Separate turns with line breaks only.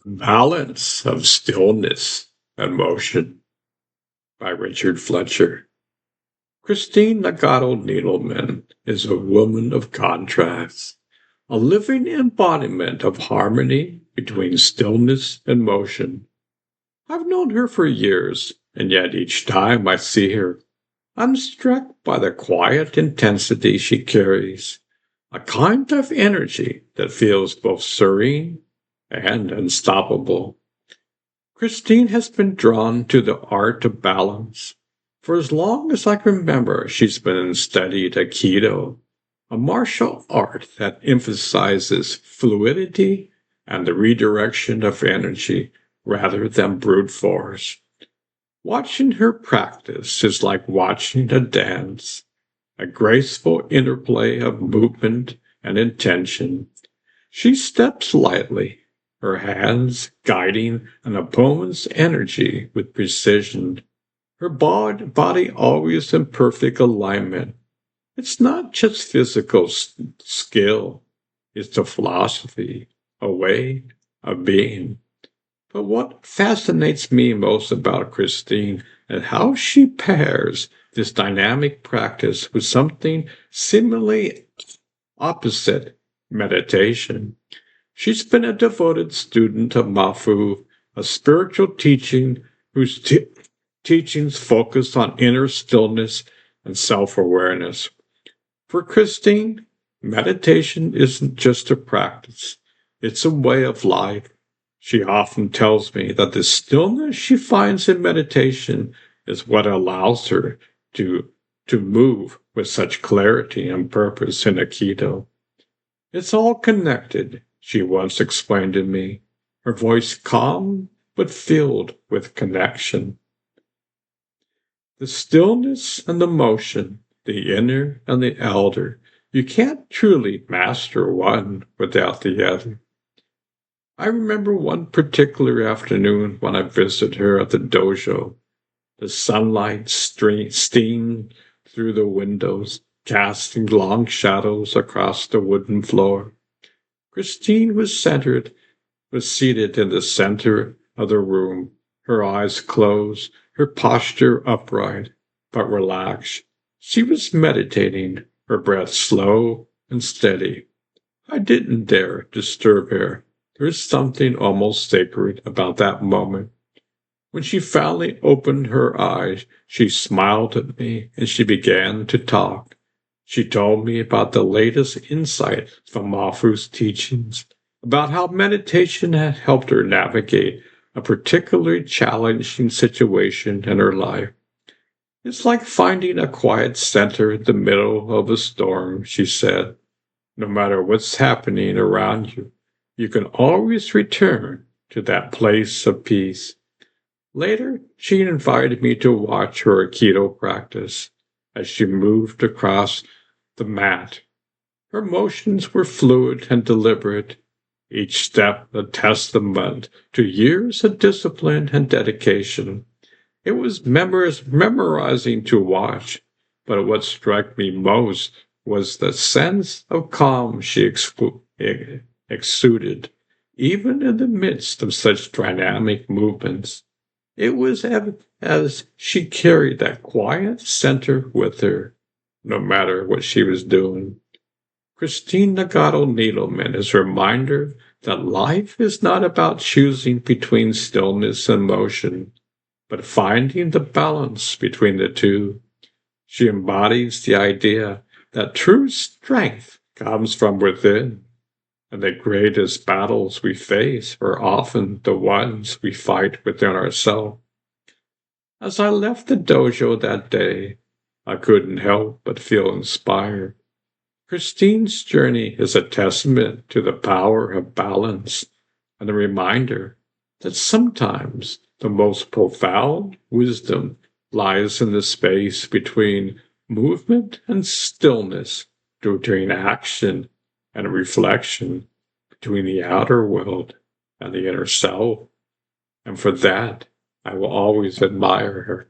Balance of Stillness and Motion by Richard Fletcher. Christine Nagato Needleman is a woman of contrasts, a living embodiment of harmony between stillness and motion. I've known her for years, and yet each time I see her, I'm struck by the quiet intensity she carries, a kind of energy that feels both serene and unstoppable. Christine has been drawn to the art of balance. For as long as I can remember, she's been studied Aikido, a martial art that emphasizes fluidity and the redirection of energy rather than brute force. Watching her practice is like watching a dance, a graceful interplay of movement and intention. She steps lightly, her hands guiding an opponent's energy with precision, her body always in perfect alignment. It's not just physical skill, it's a philosophy, a way of being. But what fascinates me most about Christine is how she pairs this dynamic practice with something seemingly opposite: meditation. She's been a devoted student of Mafu, a spiritual teaching whose teachings focus on inner stillness and self awareness. For Christine, meditation isn't just a practice, it's a way of life. She often tells me that the stillness she finds in meditation is what allows her to, to move with such clarity and purpose in Aikido. It's all connected, she once explained to me, her voice calm but filled with connection. The stillness and the motion, the inner and the outer, you can't truly master one without the other. I remember one particular afternoon when I visited her at the dojo. The sunlight streamed through the windows, casting long shadows across the wooden floor. Christine was seated in the center of the room, her eyes closed, her posture upright but relaxed. She was meditating, her breath slow and steady. I didn't dare disturb her. There's something almost sacred about that moment. When she finally opened her eyes, she smiled at me and she began to talk. She told me about the latest insight from Mafu's teachings, about how meditation had helped her navigate a particularly challenging situation in her life. It's like finding a quiet center in the middle of a storm, she said. No matter what's happening around you, you can always return to that place of peace. Later, she invited me to watch her Aikido practice as she moved across the mat. Her motions were fluid and deliberate, each step a testament to years of discipline and dedication. It was memorizing to watch, but what struck me most was the sense of calm she exuded, even in the midst of such dynamic movements. It was as she carried that quiet center with her, no matter what she was doing. Christine Nagato Needleman is a reminder that life is not about choosing between stillness and motion, but finding the balance between the two. She embodies the idea that true strength comes from within, and the greatest battles we face are often the ones we fight within ourselves. As I left the dojo that day, I couldn't help but feel inspired. Christine's journey is a testament to the power of balance and a reminder that sometimes the most profound wisdom lies in the space between movement and stillness, between action and reflection, between the outer world and the inner self. And for that, I will always admire her.